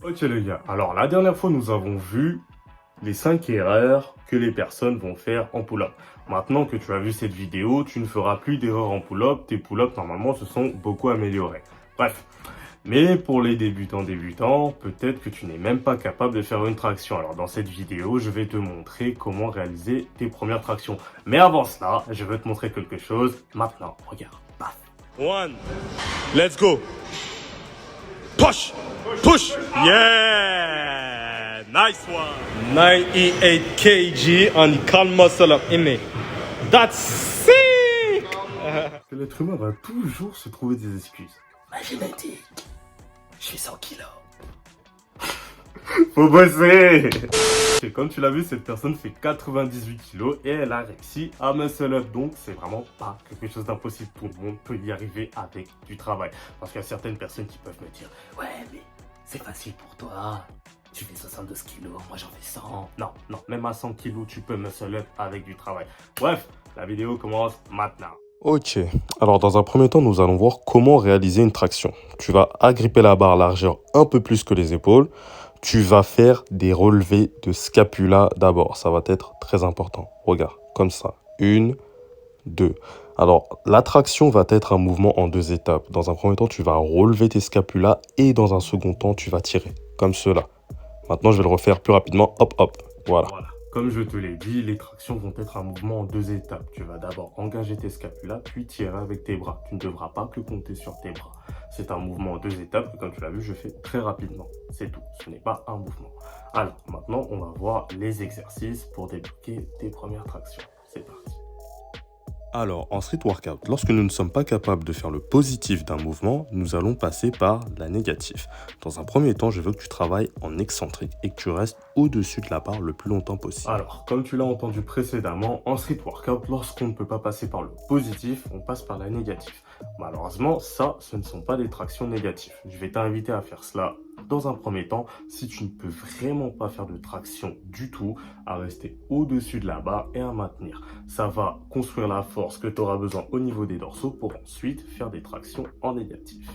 Ok les gars, alors la dernière fois nous avons vu les 5 erreurs que les personnes vont faire en pull-up. Maintenant que tu as vu cette vidéo, tu ne feras plus d'erreurs en pull-up, tes pull-ups normalement se sont beaucoup améliorés. Bref, mais pour les débutants, peut-être que tu n'es même pas capable de faire une traction. Alors dans cette vidéo, je vais te montrer comment réaliser tes premières tractions. Mais avant cela, je vais te montrer quelque chose. Maintenant, regarde. Paf. One. Let's go. Push. Push. Yeah. Nice one. 98 kg on calm muscle up in it. That's sick. Que l'être humain va toujours se trouver des excuses. Ma génétique. Je suis 100 kilos. Faut bosser. Et comme tu l'as vu, cette personne fait 98 kilos et elle a réussi à muscle up. Donc, c'est vraiment pas quelque chose d'impossible. Tout le monde peut y arriver avec du travail. Parce qu'il y a certaines personnes qui peuvent me dire « Ouais, mais c'est facile pour toi. Tu fais 72 kilos, moi j'en fais 100. » Non, même à 100 kilos, tu peux muscle up avec du travail. Bref, la vidéo commence maintenant. Ok, alors dans un premier temps, nous allons voir comment réaliser une traction. Tu vas agripper la barre largeur un peu plus que les épaules. Tu vas faire des relevés de scapula d'abord. Ça va être très important. Regarde, comme ça. 1, 2. Alors, la traction va être un mouvement en 2 étapes. Dans un premier temps, tu vas relever tes scapulas et dans un second temps, tu vas tirer. Comme cela. Maintenant, je vais le refaire plus rapidement. Hop, hop. Voilà. Comme je te l'ai dit, les tractions vont être un mouvement en 2 étapes. Tu vas d'abord engager tes scapulas, puis tirer avec tes bras. Tu ne devras pas que compter sur tes bras. C'est un mouvement en 2 étapes que, comme tu l'as vu, je fais très rapidement. C'est tout. Ce n'est pas un mouvement. Alors, maintenant, on va voir les exercices pour débloquer tes premières tractions. C'est parti. Alors, en street workout, lorsque nous ne sommes pas capables de faire le positif d'un mouvement, nous allons passer par la négative. Dans un premier temps, je veux que tu travailles en excentrique et que tu restes au-dessus de la barre le plus longtemps possible. Alors, comme tu l'as entendu précédemment, en street workout, lorsqu'on ne peut pas passer par le positif, on passe par la négative. Malheureusement, ça, ce ne sont pas des tractions négatives. Je vais t'inviter à faire cela dans un premier temps, si tu ne peux vraiment pas faire de traction du tout, à rester au-dessus de la barre et à maintenir. Ça va construire la force que tu auras besoin au niveau des dorsaux pour ensuite faire des tractions en négatif.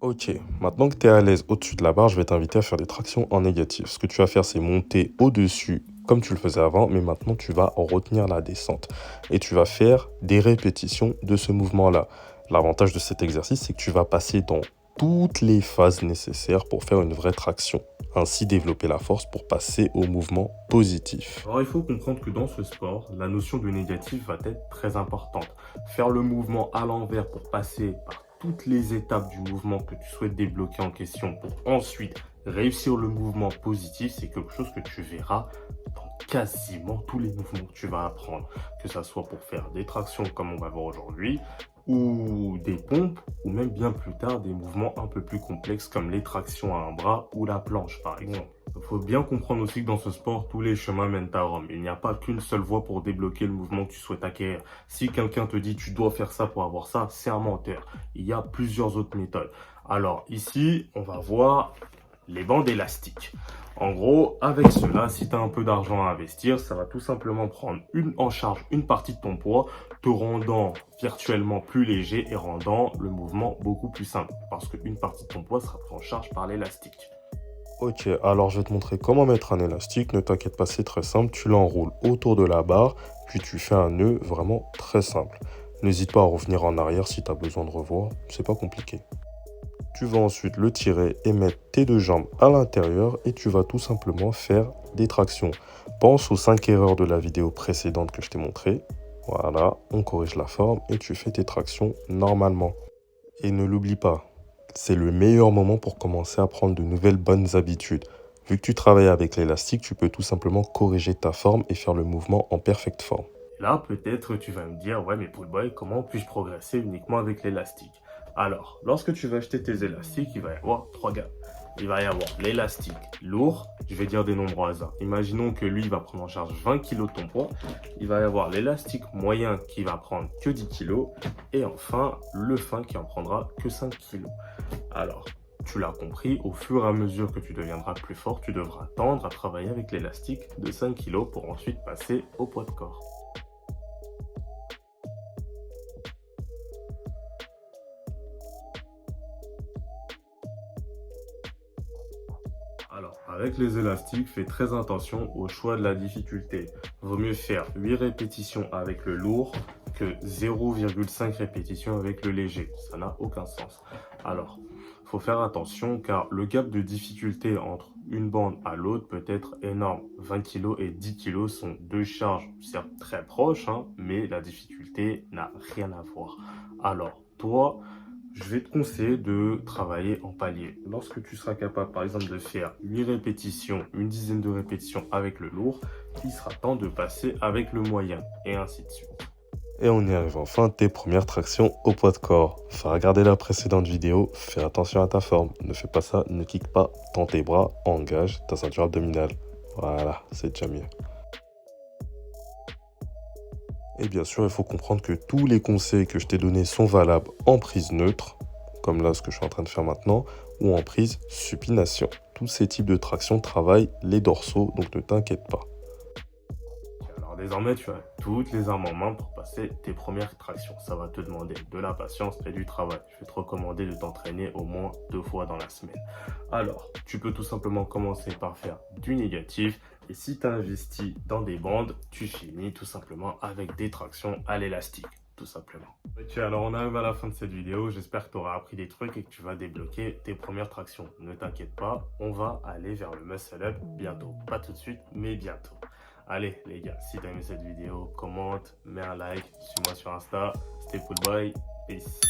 Ok, maintenant que tu es à l'aise au-dessus de la barre, je vais t'inviter à faire des tractions en négatif. Ce que tu vas faire, c'est monter au-dessus comme tu le faisais avant, mais maintenant tu vas retenir la descente. Et tu vas faire des répétitions de ce mouvement-là. L'avantage de cet exercice, c'est que tu vas passer dans toutes les phases nécessaires pour faire une vraie traction. Ainsi développer la force pour passer au mouvement positif. Alors il faut comprendre que dans ce sport, la notion de négatif va être très importante. Faire le mouvement à l'envers pour passer par toutes les étapes du mouvement que tu souhaites débloquer en question pour ensuite réussir le mouvement positif, c'est quelque chose que tu verras dans quasiment tous les mouvements que tu vas apprendre. Que ça soit pour faire des tractions comme on va voir aujourd'hui, ou des pompes, ou même bien plus tard des mouvements un peu plus complexes comme les tractions à un bras ou la planche par exemple. Il faut bien comprendre aussi que dans ce sport, tous les chemins mènent à Rome. Il n'y a pas qu'une seule voie pour débloquer le mouvement que tu souhaites acquérir. Si quelqu'un te dit tu dois faire ça pour avoir ça, c'est un menteur. Il y a plusieurs autres méthodes. Alors ici, on va voir les bandes élastiques. En gros, avec cela, si tu as un peu d'argent à investir, ça va tout simplement prendre en charge une partie de ton poids, te rendant virtuellement plus léger et rendant le mouvement beaucoup plus simple. Parce qu'une partie de ton poids sera prise en charge par l'élastique. Ok, alors je vais te montrer comment mettre un élastique. Ne t'inquiète pas, c'est très simple. Tu l'enroules autour de la barre, puis tu fais un nœud vraiment très simple. N'hésite pas à revenir en arrière si tu as besoin de revoir, c'est pas compliqué. Tu vas ensuite le tirer et mettre tes 2 jambes à l'intérieur et tu vas tout simplement faire des tractions. Pense aux 5 erreurs de la vidéo précédente que je t'ai montré. Voilà, on corrige la forme et tu fais tes tractions normalement. Et ne l'oublie pas, c'est le meilleur moment pour commencer à prendre de nouvelles bonnes habitudes. Vu que tu travailles avec l'élastique, tu peux tout simplement corriger ta forme et faire le mouvement en perfecte forme. Là, peut-être tu vas me dire, ouais, mais Poolboy, comment puis-je progresser uniquement avec l'élastique? Alors, lorsque tu vas acheter tes élastiques, il va y avoir 3 gammes. Il va y avoir l'élastique lourd, je vais dire des nombres au hasard. Imaginons que lui, il va prendre en charge 20 kg de ton poids. Il va y avoir l'élastique moyen qui va prendre que 10 kg. Et enfin, le fin qui en prendra que 5 kg. Alors, tu l'as compris, au fur et à mesure que tu deviendras plus fort, tu devras tendre à travailler avec l'élastique de 5 kg pour ensuite passer au poids de corps. Alors, avec les élastiques, fais très attention au choix de la difficulté. Vaut mieux faire 8 répétitions avec le lourd que 0,5 répétitions avec le léger. Ça n'a aucun sens. Alors, faut faire attention car le gap de difficulté entre une bande à l'autre peut être énorme. 20 kg et 10 kg sont deux charges, certes très proches, hein, mais la difficulté n'a rien à voir. Alors, toi, je vais te conseiller de travailler en palier. Lorsque tu seras capable, par exemple, de faire 8 répétitions, une dizaine de répétitions avec le lourd, il sera temps de passer avec le moyen, et ainsi de suite. Et on y arrive enfin, tes premières tractions au poids de corps. Faut regarder la précédente vidéo, fais attention à ta forme. Ne fais pas ça, ne kick pas, tends tes bras, engage ta ceinture abdominale. Voilà, c'est déjà mieux. Et bien sûr, il faut comprendre que tous les conseils que je t'ai donnés sont valables en prise neutre, comme là ce que je suis en train de faire maintenant, ou en prise supination. Tous ces types de tractions travaillent les dorsaux, donc ne t'inquiète pas. Alors désormais, tu as toutes les armes en main pour passer tes premières tractions. Ça va te demander de la patience et du travail. Je vais te recommander de t'entraîner au moins 2 fois dans la semaine. Alors, tu peux tout simplement commencer par faire du négatif. Et si tu investis dans des bandes, tu finis tout simplement avec des tractions à l'élastique. Tout simplement. Ok, alors on arrive à la fin de cette vidéo. J'espère que tu auras appris des trucs et que tu vas débloquer tes premières tractions. Ne t'inquiète pas, on va aller vers le muscle up bientôt. Pas tout de suite, mais bientôt. Allez les gars, si tu as aimé cette vidéo, commente, mets un like, suis-moi sur Insta. C'était Footboy, peace.